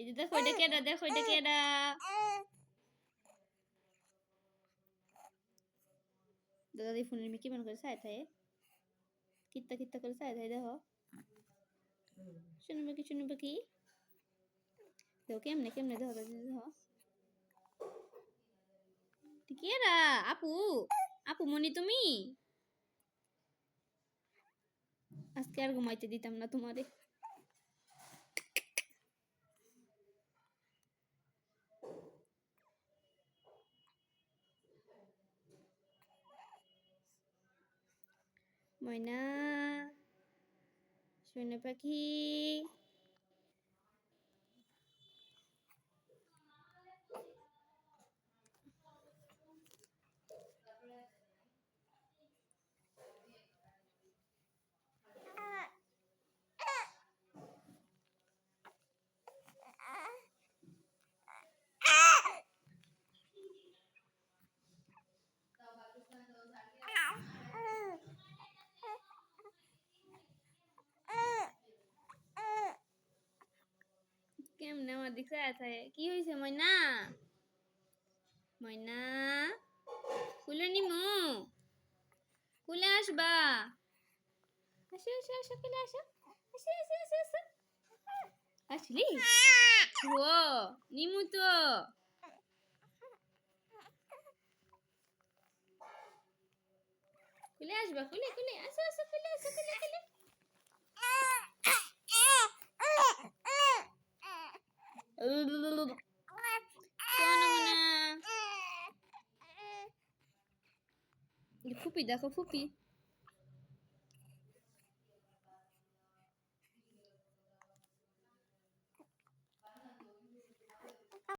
যে দেখো এটা কেডা, দেখো এটা কেডা। দাদি ফোনের মিকি মন করে চায় থাকে, কিত্তা কিত্তা করে চায় থাকে। দেখো শুনবে কি দেখো কেমনে কেমনে, দেখো দাদি দেখো কেডা। আপু আপু মনি তুমি, আজকে আর ঘুমাইতে দিতাম না তোমারে। ময়না সোনা পাখি, কেমনে আমার দিকে আছে। কি হয়েছে ময়না, ময়না কুলে নিমু, কুলে আসবা, আসো আসো আসো কুলে আসো, আসো আসো আসো আসো, আসলি ও নিমু তো। কুলে আসবা, কুলে কুলে আসো আসো, কুলে আসো কুলে কুলে। ফুপি দেখো ফুপি।